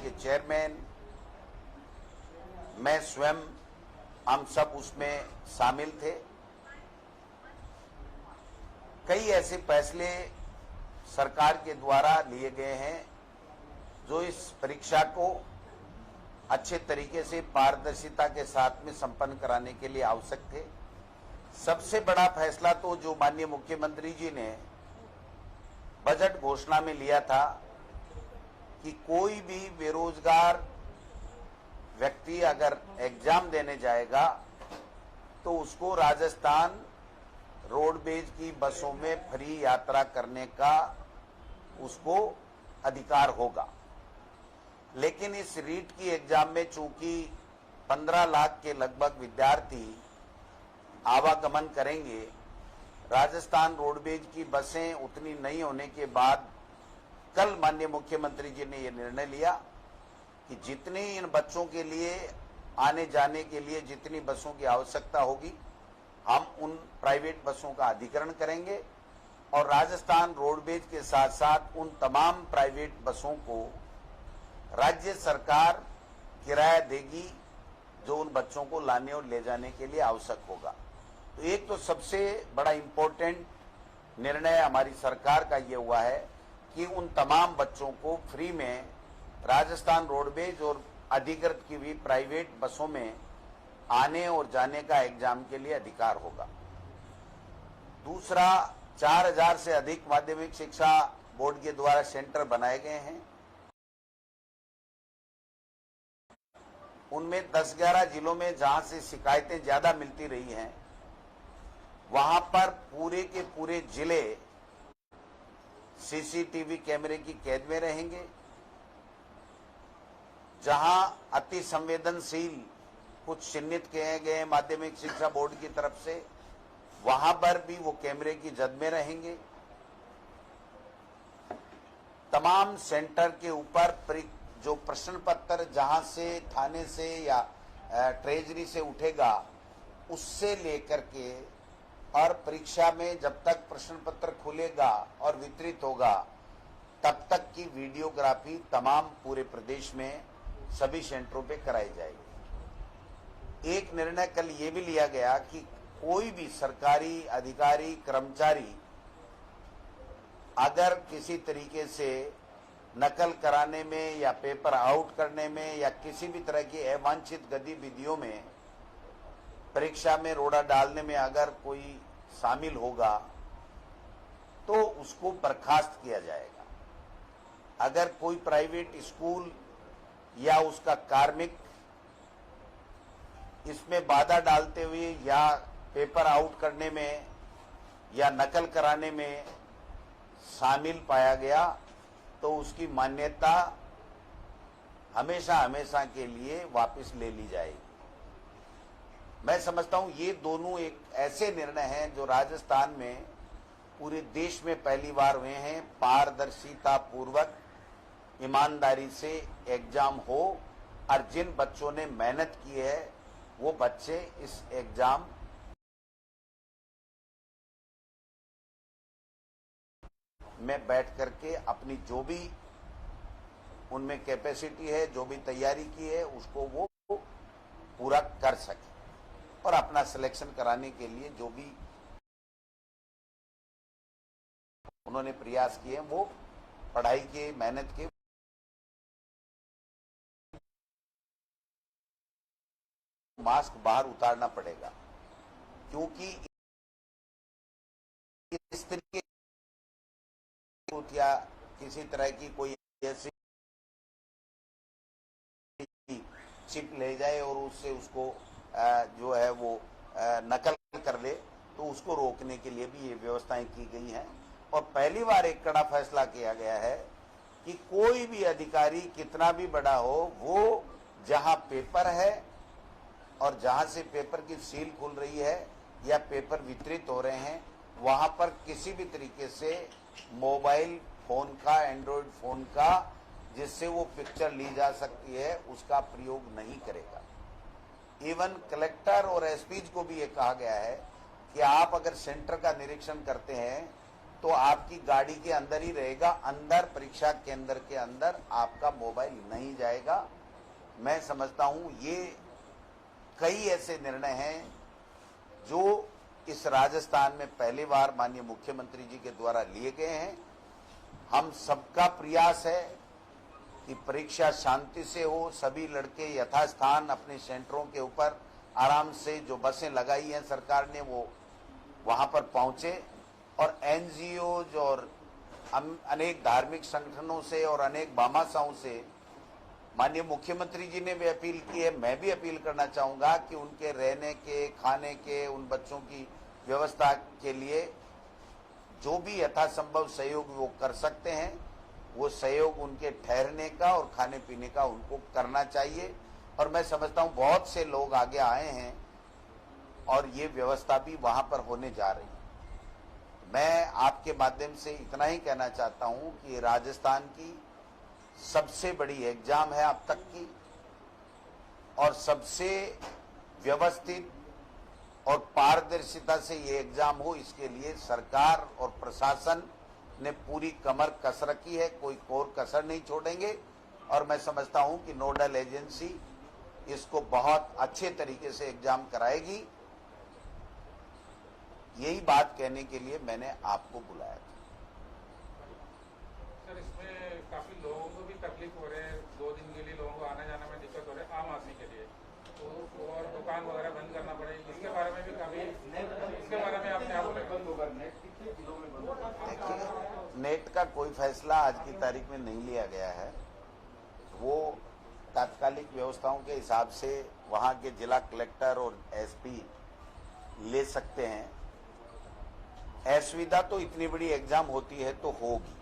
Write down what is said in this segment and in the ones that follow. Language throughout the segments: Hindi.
के चेयरमैन, मैं स्वयं, हम सब उसमें शामिल थे। कई ऐसे फैसले सरकार के द्वारा लिए गए हैं जो इस परीक्षा को अच्छे तरीके से पारदर्शिता के साथ में संपन्न कराने के लिए आवश्यक थे। सबसे बड़ा फैसला तो जो माननीय मुख्यमंत्री जी ने बजट घोषणा में लिया था कि कोई भी बेरोजगार व्यक्ति अगर एग्जाम देने जाएगा तो उसको राजस्थान रोडवेज की बसों में फ्री यात्रा करने का उसको अधिकार होगा। लेकिन इस रीट की एग्जाम में चूंकि 15 लाख के लगभग विद्यार्थी आवागमन करेंगे, राजस्थान रोडवेज की बसें उतनी नहीं होने के बाद कल माननीय मुख्यमंत्री जी ने यह निर्णय लिया कि जितनी इन बच्चों के लिए आने जाने के लिए जितनी बसों की आवश्यकता होगी, हम उन प्राइवेट बसों का अधिग्रहण करेंगे और राजस्थान रोडवेज के साथ साथ उन तमाम प्राइवेट बसों को राज्य सरकार किराया देगी जो उन बच्चों को लाने और ले जाने के लिए आवश्यक होगा। तो एक तो सबसे बड़ा इम्पोर्टेंट निर्णय हमारी सरकार का ये हुआ है कि उन तमाम बच्चों को फ्री में राजस्थान रोडवेज और अधिकृत की हुई प्राइवेट बसों में आने और जाने का एग्जाम के लिए अधिकार होगा। दूसरा, 4000 से अधिक माध्यमिक शिक्षा बोर्ड के द्वारा सेंटर बनाए गए हैं। उनमें 10-11 जिलों में जहां से शिकायतें ज्यादा मिलती रही हैं, वहां पर पूरे के पूरे जिले सीसीटीवी कैमरे की कैद में रहेंगे। जहां अति संवेदनशील कुछ चिन्हित किए गए माध्यमिक शिक्षा बोर्ड की तरफ से, वहां पर भी वो कैमरे की जद में रहेंगे। तमाम सेंटर के ऊपर जो प्रश्न पत्र जहां से थाने से या ट्रेजरी से उठेगा, उससे लेकर के और परीक्षा में जब तक प्रश्न पत्र खुलेगा और वितरित होगा तब तक की वीडियोग्राफी तमाम पूरे प्रदेश में सभी सेंटरों पे कराई जाएगी। एक निर्णय कल ये भी लिया गया कि कोई भी सरकारी अधिकारी कर्मचारी अगर किसी तरीके से नकल कराने में या पेपर आउट करने में या किसी भी तरह की अवांछित गतिविधियों में परीक्षा में रोड़ा डालने में अगर कोई शामिल होगा तो उसको बर्खास्त किया जाएगा। अगर कोई प्राइवेट स्कूल या उसका कार्मिक इसमें बाधा डालते हुए या पेपर आउट करने में या नकल कराने में शामिल पाया गया तो उसकी मान्यता हमेशा हमेशा के लिए वापस ले ली जाएगी। मैं समझता हूं ये दोनों एक ऐसे निर्णय हैं जो राजस्थान में पूरे देश में पहली बार हुए हैं। पारदर्शिता पूर्वक ईमानदारी से एग्जाम हो और जिन बच्चों ने मेहनत की है वो बच्चे इस एग्जाम में बैठ करके अपनी जो भी उनमें कैपेसिटी है, जो भी तैयारी की है, उसको वो पूरा कर सके और अपना सिलेक्शन कराने के लिए जो भी उन्होंने प्रयास किए वो पढ़ाई के मेहनत के मास्क बाहर उतारना पड़ेगा, क्योंकि इस तरीके या किसी तरह की कोई ऐसी चिप ले जाए और उससे उसको जो है वो नकल कर ले, तो उसको रोकने के लिए भी ये व्यवस्थाएं की गई हैं। और पहली बार एक कड़ा फैसला किया गया है कि कोई भी अधिकारी कितना भी बड़ा हो, वो जहां पेपर है और जहां से पेपर की सील खुल रही है या पेपर वितरित हो रहे हैं, वहां पर किसी भी तरीके से मोबाइल फोन का, एंड्रॉइड फोन का, जिससे वो पिक्चर ली जा सकती है, उसका प्रयोग नहीं करेगा। इवन कलेक्टर और एसपीज को भी ये कहा गया है कि आप अगर सेंटर का निरीक्षण करते हैं तो आपकी गाड़ी के अंदर ही रहेगा, अंदर परीक्षा केंद्र के अंदर आपका मोबाइल नहीं जाएगा। मैं समझता हूं ये कई ऐसे निर्णय हैं जो इस राजस्थान में पहली बार माननीय मुख्यमंत्री जी के द्वारा लिए गए हैं। हम सबका प्रयास है कि परीक्षा शांति से हो, सभी लड़के यथास्थान अपने सेंटरों के ऊपर आराम से, जो बसें लगाई हैं सरकार ने, वो वहां पर पहुंचे। और एनजीओ और अनेक धार्मिक संगठनों से और अनेक भामाशाहों से माननीय मुख्यमंत्री जी ने भी अपील की है, मैं भी अपील करना चाहूंगा कि उनके रहने के, खाने के, उन बच्चों की व्यवस्था के लिए जो भी यथासंभव सहयोग वो कर सकते हैं, वो सहयोग उनके ठहरने का और खाने पीने का उनको करना चाहिए। और मैं समझता हूं बहुत से लोग आगे आए हैं और ये व्यवस्था भी वहां पर होने जा रही है। मैं आपके माध्यम से इतना ही कहना चाहता हूं कि राजस्थान की सबसे बड़ी एग्जाम है अब तक की, और सबसे व्यवस्थित और पारदर्शिता से ये एग्जाम हो, इसके लिए सरकार और प्रशासन ने पूरी कमर कस रखी है, कोई कोर कसर नहीं छोड़ेंगे। और मैं समझता हूं कि नोडल एजेंसी इसको बहुत अच्छे तरीके से एग्जाम कराएगी। यही बात कहने के लिए मैंने आपको बुलाया था। सर, इसमें काफी लोगों को भी तकलीफ हो रहे हैं, 2 दिन के लिए लोगों को आने जाने में दिक्कत हो रही है आम आदमी के लिए, तो और दुकान वगैरह बंद करना पड़ेगी, इसके बारे में भी काफी, इसके बारे में आप क्या बोलेंगे? देखिए, नेट का कोई फैसला आज की तारीख में नहीं लिया गया है। वो तात्कालिक व्यवस्थाओं के हिसाब से वहां के जिला कलेक्टर और एसपी ले सकते हैं। असुविधा तो इतनी बड़ी एग्जाम होती है तो होगी,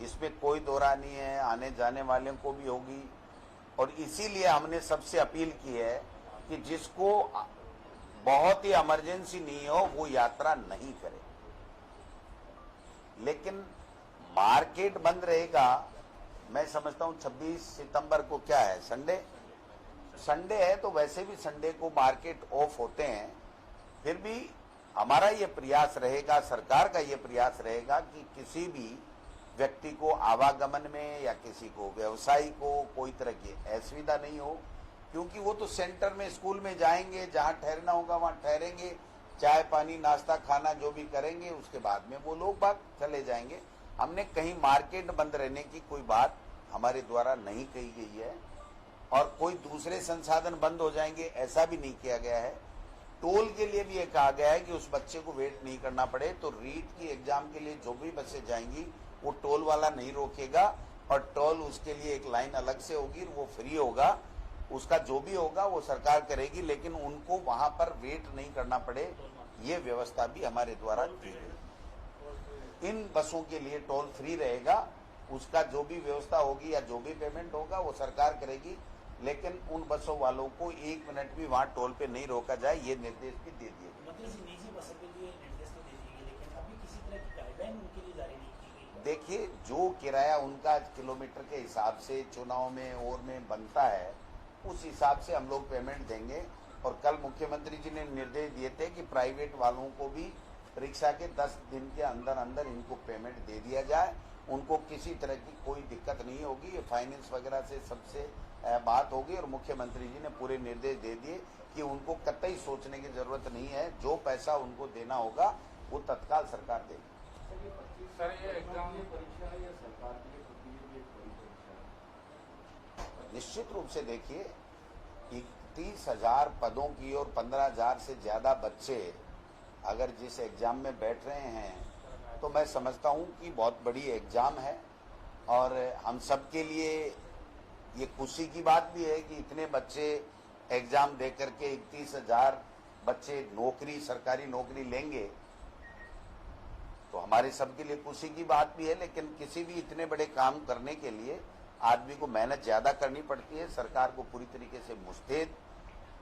इसमें कोई दो राय नहीं है, आने जाने वालों को भी होगी। और इसीलिए हमने सबसे अपील की है कि जिसको बहुत ही इमरजेंसी नहीं हो वो यात्रा नहीं करे। लेकिन मार्केट बंद रहेगा। मैं समझता हूं 26 सितंबर को क्या है, संडे है, तो वैसे भी संडे को मार्केट ऑफ होते हैं। फिर भी हमारा ये प्रयास रहेगा, सरकार का ये प्रयास रहेगा कि किसी भी व्यक्ति को आवागमन में या किसी को व्यवसायी को कोई तरह की असुविधा नहीं हो, क्योंकि वो तो सेंटर में, स्कूल में जाएंगे, जहां ठहरना होगा वहां ठहरेंगे, चाय पानी नाश्ता खाना जो भी करेंगे, उसके बाद में वो लोग बाग चले जाएंगे। हमने कहीं मार्केट बंद रहने की कोई बात हमारे द्वारा नहीं कही गई है, और कोई दूसरे संसाधन बंद हो जाएंगे ऐसा भी नहीं किया गया है। टोल के लिए भी ये कहा गया है कि उस बच्चे को वेट नहीं करना पड़े, तो रीट की एग्जाम के लिए जो भी बसें जाएंगी वो टोल वाला नहीं रोकेगा, और टोल उसके लिए एक लाइन अलग से होगी, वो फ्री होगा, उसका जो भी होगा वो सरकार करेगी, लेकिन उनको वहां पर वेट नहीं करना पड़े, ये व्यवस्था भी हमारे द्वारा की गई। इन बसों के लिए टोल फ्री रहेगा, उसका जो भी व्यवस्था होगी या जो भी पेमेंट होगा वो सरकार करेगी, लेकिन उन बसों वालों को 1 मिनट भी वहां टोल पे नहीं रोका जाए, ये निर्देश भी दे दिए गए। निजी बसों के लिए निर्देश तो दे दिए गए, लेकिन अभी किसी तरह की गाइडलाइन उनके लिए जारी नहीं की गई। देखिए, जो किराया उनका किलोमीटर के हिसाब से चुनाव में और में बनता है, उस हिसाब से हम लोग पेमेंट देंगे। और कल मुख्यमंत्री जी ने निर्देश दिए थे कि प्राइवेट वालों को भी परीक्षा के 10 दिन के अंदर अंदर इनको पेमेंट दे दिया जाए, उनको किसी तरह की कोई दिक्कत नहीं होगी। ये फाइनेंस वगैरह से सबसे बात होगी, और मुख्यमंत्री जी ने पूरे निर्देश दे दिए कि उनको कतई सोचने की जरूरत नहीं है, जो पैसा उनको देना होगा वो तत्काल सरकार देगी। सर, ये एग्जाम परीक्षा है या सरकार के लिए खुद के लिए भी एक बड़ी परीक्षा है? निश्चित रूप से देखिए, 31,000 पदों की और 15,000 से ज्यादा बच्चे अगर जिस एग्जाम में बैठ रहे हैं, तो मैं समझता हूं कि बहुत बड़ी एग्जाम है। और हम सब के लिए ये खुशी की बात भी है कि इतने बच्चे एग्जाम दे करके 31,000 बच्चे नौकरी, सरकारी नौकरी लेंगे, तो हमारे सबके लिए खुशी की बात भी है। लेकिन किसी भी इतने बड़े काम करने के लिए आदमी को मेहनत ज्यादा करनी पड़ती है। सरकार को पूरी तरीके से मुस्तैद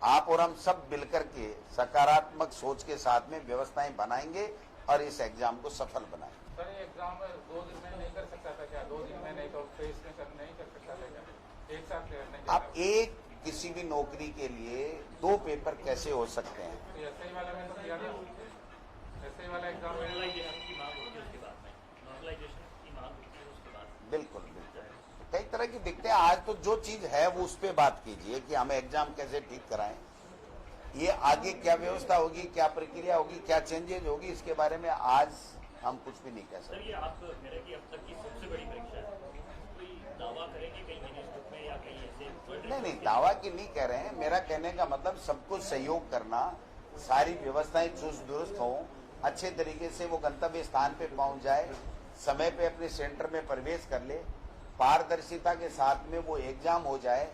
आप और हम सब मिलकर के सकारात्मक सोच के साथ में व्यवस्थाएं बनाएंगे और इस एग्जाम को सफल बनाएंगे। सर, ये एग्जाम 2 दिन में नहीं कर सकता था क्या? 2 दिन में नहीं तो फेस में नहीं कर सकता था क्या? एक साथ नहीं? आप एक किसी भी नौकरी के लिए 2 पेपर कैसे हो सकते हैं? तो एसआई वाला में तो किया था, एसआई वाला एग्जाम में आपकी मांग होगी उसके बाद में डिजिटलाइजेशन की मांग होती है उसके बाद बिल्कुल बिल्कुल कई तरह की दिक्कतें। आज तो जो चीज है वो उस पर बात कीजिए कि हमें एग्जाम कैसे ठीक कराएं, ये आगे क्या व्यवस्था होगी, क्या प्रक्रिया होगी, क्या चेंजेज होगी, इसके बारे में आज हम कुछ भी नहीं कह सर सकते। ये आप मेरे की अब तक की सबसे बड़ी परीक्षा है, कोई दावा करेंगे कहीं इंस्टीट्यूट में या कहीं ऐसे नहीं दावा की नहीं कह रहे हैं, मेरा कहने का मतलब सबको सहयोग करना, सारी व्यवस्थाएं चुस्त दुरुस्त हो, अच्छे तरीके से वो गंतव्य स्थान पे पहुंच जाए, समय पे अपने सेंटर में प्रवेश कर ले, पारदर्शिता के साथ में वो एग्जाम हो जाए,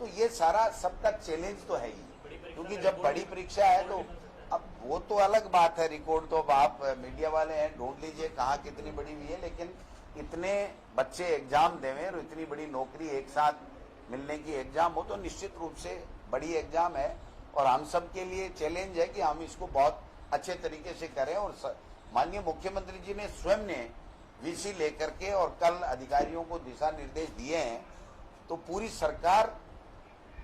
तो ये सारा सबका चैलेंज तो है ही। क्योंकि जब बड़ी परीक्षा है तो अब वो तो अलग बात है, रिकॉर्ड तो अब आप मीडिया वाले हैं, ढूंढ लीजिए कहाँ कितनी बड़ी हुई है, लेकिन इतने बच्चे एग्जाम देवें और इतनी बड़ी नौकरी एक साथ मिलने की एग्जाम हो तो निश्चित रूप से बड़ी एग्जाम है और हम सब के लिए चैलेंज है कि हम इसको बहुत अच्छे तरीके से करें। और माननीय मुख्यमंत्री जी ने स्वयं ने वीसी लेकर के और कल अधिकारियों को दिशा निर्देश दिए हैं, तो पूरी सरकार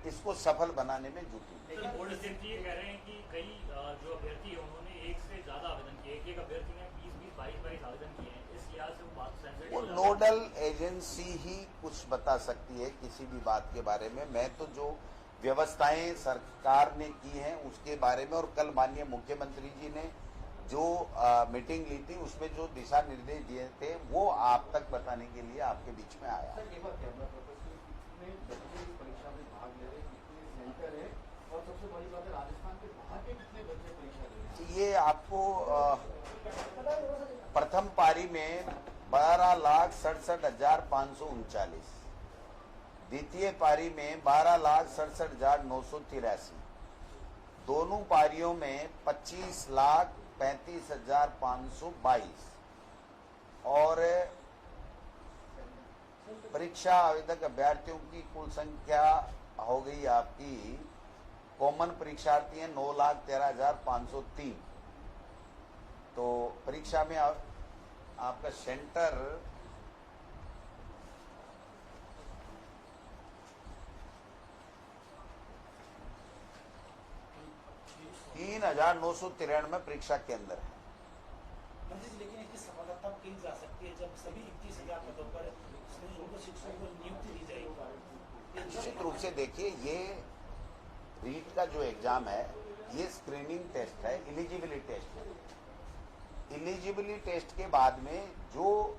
इसको सफल बनाने में जुटी। लेकिन बोर्ड अध्यक्ष ये कह रहे हैं कि कई जो अभ्यर्थी है उन्होंने एक से ज्यादा आवेदन किए, एक अभ्यर्थी ने 20-20, 22-22 आवेदन किए हैं, इस लिहाज से वो बात सेंसिटिव वो नोडल एजेंसी ही कुछ बता सकती है किसी भी बात के बारे में। मैं तो जो व्यवस्थाएं सरकार ने की हैं उसके बारे में, और कल माननीय मुख्यमंत्री जी ने जो मीटिंग ली थी उसमें जो दिशा निर्देश दिए थे वो आप तक बताने के लिए आपके बीच में आया। सर एक बात कैमरा पर्पस से कितने बच्चे इस परीक्षा में भाग ले रहे हैं, कितने सेंटर है, और सबसे बड़ी बात है राजस्थान के बाहर के कितने बच्चे परीक्षा दे रहे हैं? ये आपको प्रथम पारी में 12,67,539, द्वितीय पारी में 12,67,983, दोनों पारियों में 25,35,522 और परीक्षा आवेदक अभ्यर्थियों की कुल संख्या हो गई आपकी, कॉमन परीक्षार्थी हैं 9,13,503। तो परीक्षा में आपका सेंटर तीन 3,993 परीक्षा केंद्र है। मंत्री जी, लेकिन इसकी सफलता तब की जा सकती है जब सभी 21,000 पदों पर उनको शिक्षकों को नियुक्ति दी जाएगी। निश्चित रूप से देखिए, ये रीट का जो एग्जाम है ये स्क्रीनिंग टेस्ट है, एलिजिबिलिटी टेस्ट है। एलिजिबिलिटी टेस्ट के बाद में जो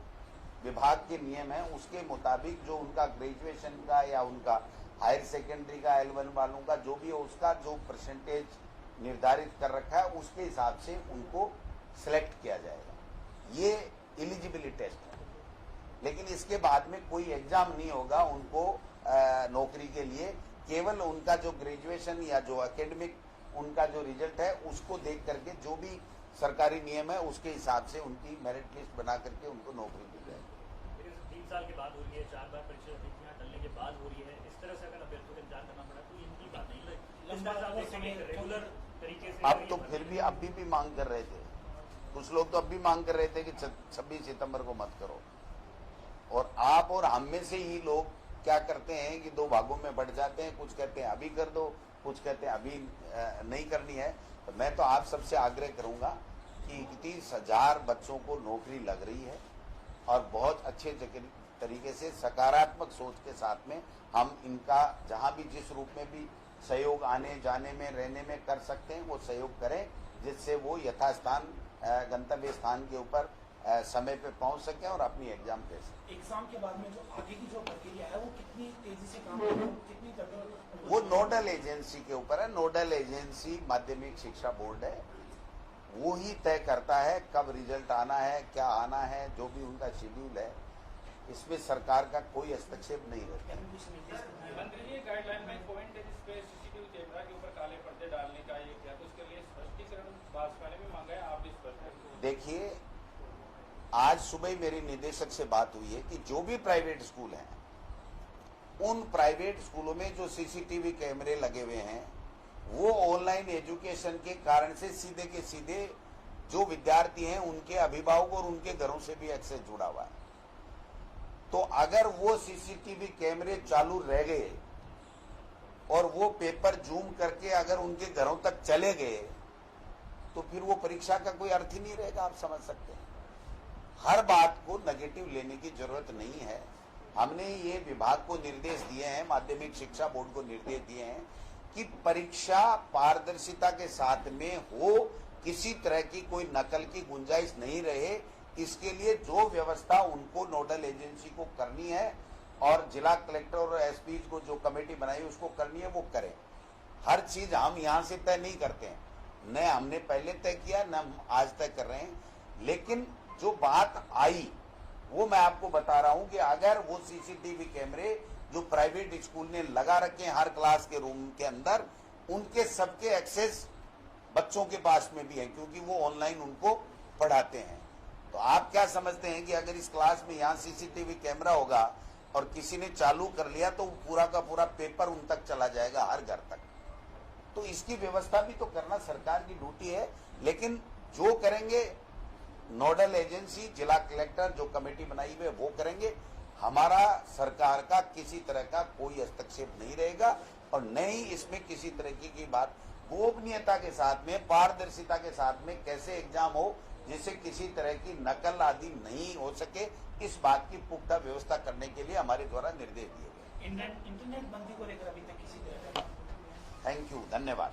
विभाग के नियम है उसके मुताबिक जो उनका ग्रेजुएशन का या उनका हायर सेकेंडरी का L1 वालों का जो भी है उसका जो परसेंटेज निर्धारित कर रखा है उसके हिसाब से उनको सिलेक्ट किया जाएगा। ये एलिजिबिलिटी टेस्ट है, लेकिन इसके बाद में कोई एग्जाम नहीं होगा उनको नौकरी के लिए। केवल उनका जो ग्रेजुएशन या जो एकेडमिक उनका जो रिजल्ट है उसको देख करके जो भी सरकारी नियम है उसके हिसाब से उनकी मेरिट लिस्ट बना करके उनको नौकरी दी जाएगी। 3 साल के बाद हो रही है, 4 बार परीक्षा टलने के बाद हो रही है, इस तरह से अगर अभ्यर्थियों को इंतजार करना पड़ा तो इनकी बात नहीं रेगुलर तरीके से। अब तो फिर भी अभी भी मांग कर रहे थे, कुछ लोग तो अब भी मांग कर रहे थे कि 26 सितंबर को मत करो। और आप और हम में से ही लोग क्या करते हैं कि दो भागों में बढ़ जाते हैं, कुछ कहते हैं अभी कर दो, कुछ कहते हैं अभी नहीं करनी है। तो मैं तो आप सबसे आग्रह करूंगा कि 31,000 बच्चों को नौकरी लग रही है और बहुत अच्छे तरीके से सकारात्मक सोच के साथ में हम इनका जहां भी जिस रूप में भी सहयोग आने जाने में रहने में कर सकते हैं वो सहयोग करें, जिससे वो यथास्थान गंतव्य स्थान के ऊपर समय पे पहुंच सकें और अपनी एग्जाम दे सकें। एग्जाम के बाद में जो आगे की जो प्रक्रिया है वो कितनी तेजी से काम करेगी, कितनी जगह वो नोडल एजेंसी के ऊपर है। नोडल एजेंसी माध्यमिक शिक्षा बोर्ड है, वो ही तय करता है कब रिजल्ट आना है, क्या आना है, जो भी उनका शेड्यूल है। इसमें सरकार का कोई हस्तक्षेप नहीं रहता। मंत्री जी गाइडलाइन में पॉइंट है जिसपे सीसीटीवी कैमरा के ऊपर काले पर्दे डालने का ये किया, तो उसके लिए स्पष्टीकरण भाजपा ने भी मांगा है, आप भी स्पष्ट। देखिए, आज सुबह ही मेरी निदेशक से बात हुई है कि जो भी प्राइवेट स्कूल हैं उन प्राइवेट स्कूलों में जो सीसीटीवी कैमरे लगे हुए हैं वो ऑनलाइन एजुकेशन के कारण से सीधे के सीधे जो विद्यार्थी हैं उनके अभिभावक और उनके घरों से भी एक्सेस जुड़ा हुआ है। तो अगर वो सीसीटीवी कैमरे चालू रह गए और वो पेपर जूम करके अगर उनके घरों तक चले गए तो फिर वो परीक्षा का कोई अर्थ ही नहीं रहेगा, आप समझ सकते हैं। हर बात को नेगेटिव लेने की जरूरत नहीं है। हमने ये विभाग को निर्देश दिए हैं, माध्यमिक शिक्षा बोर्ड को निर्देश दिए हैं कि परीक्षा पारदर्शिता के साथ में हो, किसी तरह की कोई नकल की गुंजाइश नहीं रहे। इसके लिए जो व्यवस्था उनको नोडल एजेंसी को करनी है और जिला कलेक्टर और एसपी को जो कमेटी बनाई उसको करनी है वो करें। हर चीज हम यहाँ से तय नहीं करते हैं, न हमने पहले तय किया न हम आज तय कर रहे हैं। लेकिन जो बात आई वो मैं आपको बता रहा हूं कि अगर वो सीसीटीवी कैमरे जो प्राइवेट स्कूल ने लगा रखे हैं हर क्लास के रूम के अंदर, उनके सबके एक्सेस बच्चों के पास में भी है, क्योंकि वो ऑनलाइन उनको पढ़ाते हैं। तो आप क्या समझते हैं कि अगर इस क्लास में यहाँ सीसीटीवी कैमरा होगा और किसी ने चालू कर लिया तो पूरा का पूरा पेपर उन तक चला जाएगा, हर घर तक। तो इसकी व्यवस्था भी तो करना सरकार की ड्यूटी है। लेकिन जो करेंगे नोडल एजेंसी, जिला कलेक्टर जो कमेटी बनाई हुई है वो करेंगे। हमारा सरकार का किसी तरह का कोई हस्तक्षेप नहीं रहेगा और न ही इसमें किसी तरह की बात, गोपनीयता के साथ में, पारदर्शिता के साथ में कैसे एग्जाम हो जिससे किसी तरह की नकल आदि नहीं हो सके, इस बात की पुख्ता व्यवस्था करने के लिए हमारे द्वारा निर्देश दिए गए। इंटरनेट बंदी को लेकर अभी तक किसी तरह का थैंक यू, धन्यवाद।